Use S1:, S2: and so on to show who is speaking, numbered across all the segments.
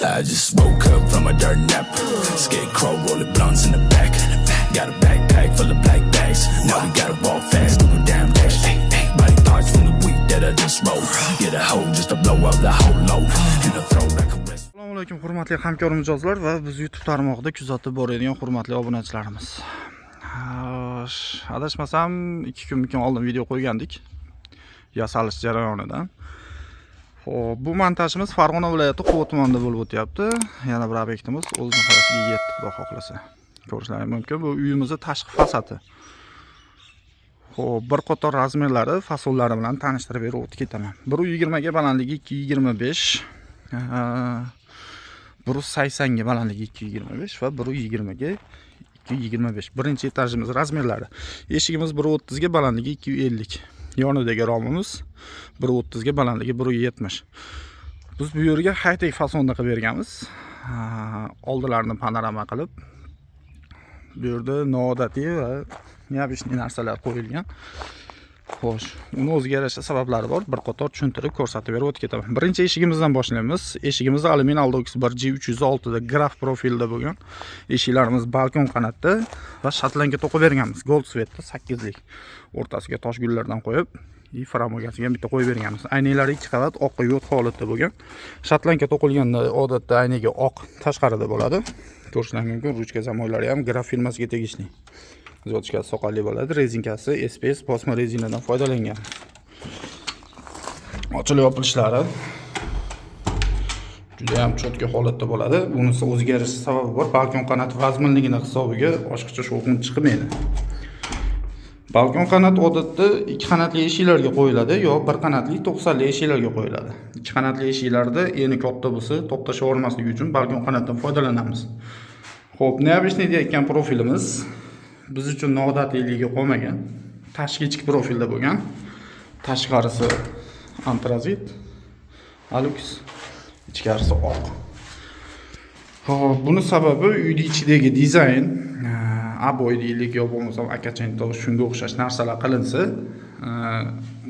S1: I just woke up from a dirt nap. Scarecrow rolling blunts in the back. Got a backpack full of black bags. Now we gotta walk fast, do a damn dash. Body parts from the week that I just rolled. Get a hoe just to blow up the whole load. And a throw like a rest.
S2: Assalomu alaykum hurmatli hamkor mijozlar va biz YouTube tarmog'ida kuzatib boradigan hurmatli obunachilarimiz. Adashmasam 2 kun oldin video qo'ygandik yasalish jarayonidan. Xo'p, bu montajimiz Farg'ona viloyati Quva tumanida bo'lib o'tyapti. Yana bir obyektimiz o'z nihoyasiga yetdi, xudo xohlasa. Ko'rishlaringiz mumkin. Bu uyimizning tashqi fasadi. Xo'p, bir qator razmerlari, fasollari bilan tanishtirib berib o'tib ketaman. 1.20 ga balandligi 2.25, 1.80 ga balandligi 2.25 va 1.20 ga 2.25. Birinchi etajimiz razmerlari. Eshigimiz 1.30 ga balandligi 2.50. Yonidagi romimiz 1.30 ga balandligi 1.70. Biz bu yerga high-tech fasonda qilib berganmiz. Oldilarini panorama qilib, bu yerda noodatiy va neobычный narsalar qo'yilgan. Xo'sh, uni o'ziga yarasha sabablari bor. Bir qator tushuntirib ko'rsatib berib o'tib ketaman. Birinchi eshigimizdan boshlaymiz. Eshigimiz alyumin Aldox 1G306 da graf profilda bo'lgan. Eshiklarimiz balkon qanotda va shotlandga to'qib berganmiz. Gold svetda 8 lik. O'rtasiga tosh gullardan qo'yib, framugasiga bitta qo'yib berganmiz. Aynaklari 2 qavat oqqa yo'q holatda bo'lgan. Shotlandga to'qilganda odatda aynaga oq tashqarida bo'ladi. Ko'rishingiz mumkin, ruchka zamoylari ham graf firmasiga tegishli. Zochkasi soqolli bo'ladi. Rezinkasi SPS posma rezinadan foydalangan. Ochilib yopilishlari juda ham cho'tka holatda bo'ladi. Bunisi o'ziga yarasha sababi bor. Balkon qanoti vazminligini hisobiga boshqacha shovqin chiqmaydi. Balkon qanot odatda 2 qanotli eshiklarga qo'yiladi yo 1 qanotli 90li eshiklarga qo'yiladi. 2 qanotli eshiklarda eni katta bo'lsa, to'xtasha olmasligi uchun balkon qanotdan foydalanamiz. Xo'p, neobычный deyotgan profilimiz biz uchun noodatiyligi qolmagan. Tashqi ichki profilda bo'lgan. Tashqarisi antrazit, alux, ichkarisi oq. Xo'p, buni sababi uyning ichidagi dizayn, aboy deylik yo bo'lmasa akachintosh shunga o'xshash narsalar qilinsa,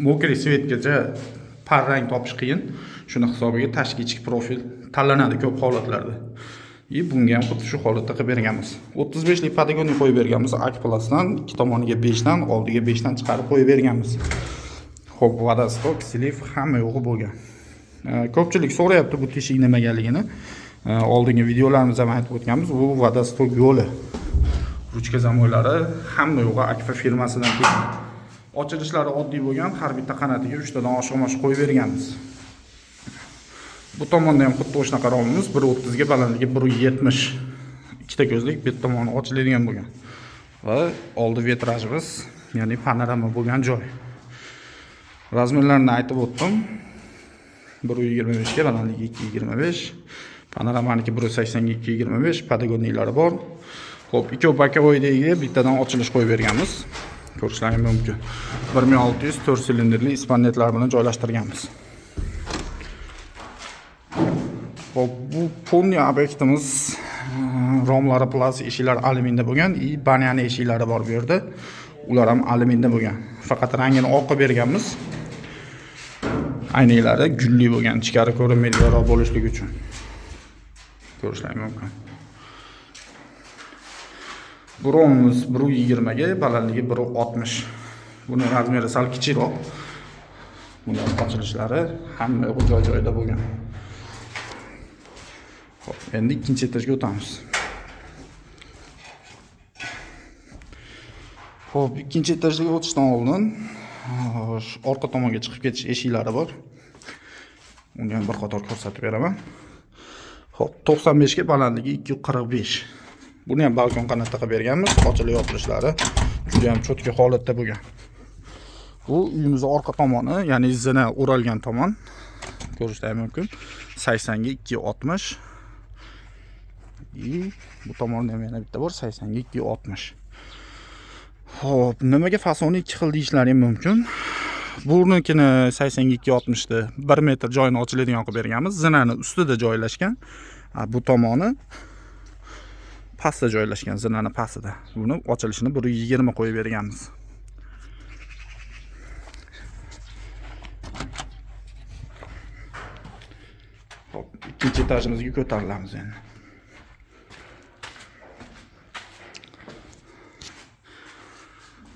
S2: mokriy svetgacha parrang topish qiyin. Shuni hisobiga tashqi ichki profil tanlanadi ko'p holatlarda. Bunga ham xuddi shu holatda qilib berganmiz. 35 lik podagonni qo'yib berganmiz. Akplasdan 2 tomoniga 5 dan, oldiga 5 dan chiqarib qo'yib berganmiz. Xo'p, vodostok, sliv hamma yo'g'i bo'lgan. Ko'pchilik so'rayapti bu teshik nimaligini. Oldingi videolarimizda ham aytib o'tganmiz. Bu vodostok yo'li. Ruchka zamoylari hamma yo'g'i Akfa firmasidan kelgan. Ochilishlari oddiy bo'lgan, har bitta qanotiga 3 tadan oshiq qo'yib berganmiz. Bu tomonda ham xuddi o'shanaqa romimiz 1.30 ga balandligi 1.70. Ikkita ko'zlik, bitta tomoni ochiladigan bo'lgan. Va oldi vitrajimiz, ya'ni panorama bo'lgan joy. Razmerlarini aytib o'tdim. 1.25 ga balandligi 2.25, panoramaniki 1.80 ga 2.25, podagonnilari bor. Xo'p, ikkovi bokovoydagi bittadan ochilish qo'yib berganmiz. Ko'rishlaringiz mumkin. 1600 4 silindrli ispannetlar bilan joylashtirganmiz. Xo'p, bu ponni obyektimiz romlari plus eshiklar alyuminda bo'lgan, banyani eshiklari bor bu yerda. Ular ham alyuminda bo'lgan. Faqat rangini oq qilib berganmiz. Aynaklari gulli bo'lgan, ichkari ko'rinmaydiganroq bo'lishligi uchun. Ko'rishlaringiz mumkin. Bu romimiz 1.20 ga, balandligi 1.60. Buni razmeri sal kichikroq. Buning ochilishlari hamma joy-joyida bo'lgan. Xo'p, endi ikkinchi etajga o'tamiz. Xo'p, ikkinchi etajga o'tishdan oldin orqa tomonga chiqib ketish eshiklari bor. Uni ham bir qator ko'rsatib beraman. Xo'p, 95 ga balandligi 2.45. Buni ham balkon qanotda qilib berganmiz. Ochilib yopilishlari juda ham cho'tka holatda bo'lgan. Bu uyimizning orqa tomoni, ya'ni zina o'ralgan tomon. Ko'rishlaringiz mumkin. 80 ga 2.60. Bu tomonda ham yana bitta bor, 80 ga 2.60. Xo'p, nimaga fasoni 2 xil deyishlaring mumkin. Burnikini 80 ga 2.60 da 1 metr joyini ochiladigan qilib berganmiz. Zinani ustida joylashgan. Bu tomoni pastda joylashgan, zinani pastida. Buni ochilishini 1.20 qo'yib berganmiz. ikkinchi etajimizga ko'tarilamiz endi.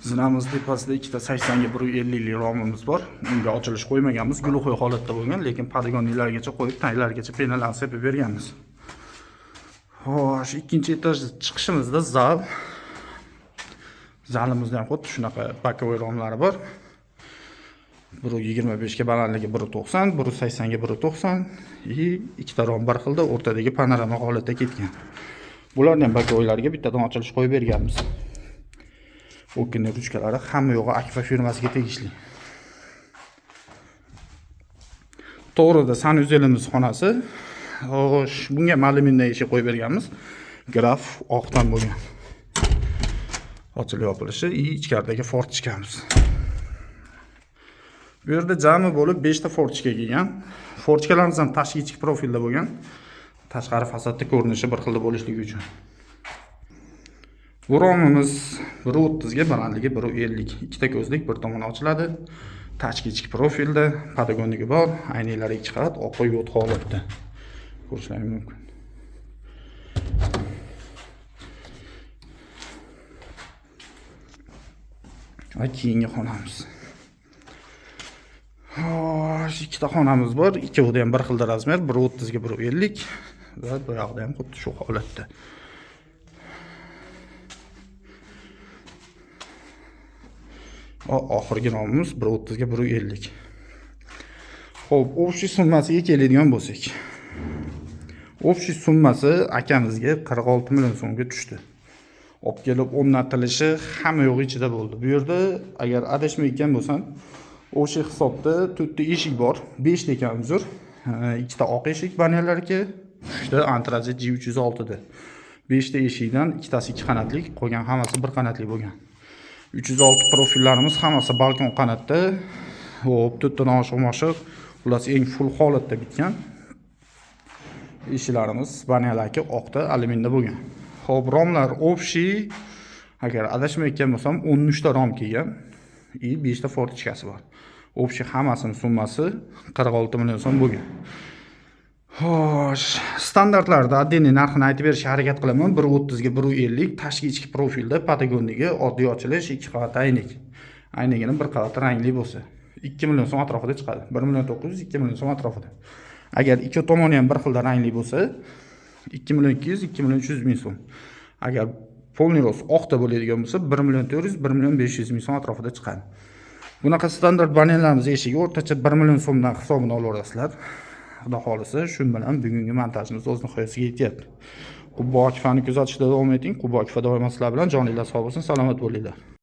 S2: Zinamiz tepasida ikkita 80 ga 150 lik romimiz bor. Unga ochilish qo'ymaganmiz, gulxo'y holatda bo'lgan, lekin poligonlargacha qo'yib, taylargacha penalarni sepib berganmiz. Xo'sh, ikkinchi etajda chiqishimizda zal. Zalimizda ham xuddi shunaqa bakovoy romlari bor. 1.25 ga balandligi 1.90, 1.80 ga 1.90 и ikkita rom bir xilda o'rtadagi panorama holatda ketgan. Bularni ham bakovoylarga bittadan ochilish qo'yib berganmiz. O'kinning ruchkalari hamma yo'g'i Akfa firmasiga tegishli. To'g'rida sanuzelimiz xonasi. Xo'sh, bunga alyumindan eshik qo'yib berganmiz. Graf oqdan bo'lgan. Ochilib yopilishi и ichkaridagi fortichkamiz. Bu yerda jami bo'lib 5 ta fortichka kelgan. Fortichkalarimiz ham tashqi ichki profilda bo'lgan. Tashqari fasadda ko'rinishi bir xilda bo'lishligi uchun. Bu romimiz 1.30 ga balandligi 1.50. Ikkita ko'zlik bir tomoni ochiladi. Tashqi ichki profilda, patagonligi bor, aynalar ikki qavat, oq yo'q holatda. Ko'rishlaringiz mumkin. Va keyingi xonamiz. Xo'sh, ikkita xonamiz bor. Ikkovida ham bir xil razmer, 1.30 ga 1.50 va bu yoqda ham xuddi shu holatda. Oxirgi nomimiz 1.30 ga 1.50. Xo'p, общий summasiga keladigan bo'lsak. Общий summasi akamizga 46 million so'mga tushdi. Olib kelib o'rnatilishi hamma yo'q ichida bo'ldi. Bu yerda agar adashmayotgan bo'lsam, o'sha hisobda 4 ta eshik bor, 5 ta ekan uzr. 2 ta oq eshik bannerlarga, 3 ta antrazit G306 da. 5 ta eshikdan ikkitasi 2 qanatli, qolgan hammasi 1 qanatli bo'lgan. 306 profillarimiz hammasi balkon qanatda. Xo'p, 4 ta oshiq-moshiq, ular eng full holatda bitgan. Eshiklarimiz bannerlarga oqda alyuminda bo'lgan. Xo'p, romlar общий, agar adashmayotgan bo'lsam 13 ta rom kelgan и 5 ta fortichkasi bor. Общий hammasining summasi 46 million so'm bo'lgan. Xo'sh, standartlarda addenni narxini aytib berishga harakat qilaman. 1.30 ga 1.50 tashqi ichki profilda, patagonligi oddiy ochilish, 2 qavat aynak. Aynagini bir qavat rangli bo'lsa, 2 million so'm atrofida chiqadi. 1 million 900, 2 million so'm atrofida. Agar ikki tomoni ham bir xilda rangli bo'lsa, 2 million 200, 2 million 300 ming so'm. Agar polniros oqda bo'ladigan bo'lsa, 1 million 400, 1 million 500 ming so'm atrofida chiqadi. Bunaqa standart bannerlarimiz eshigi o'rtacha 1 million so'mdan hisobini olaverasizlar. Xudo xolisa, shu bilan bugungi montajimiz o'z nihoyasiga yetyapti. Qubo Akfani kuzatishda davom eting. Qubo Akfa doimo sizlar bilan joninglar sog' bo'lsin, salomat bo'linglar.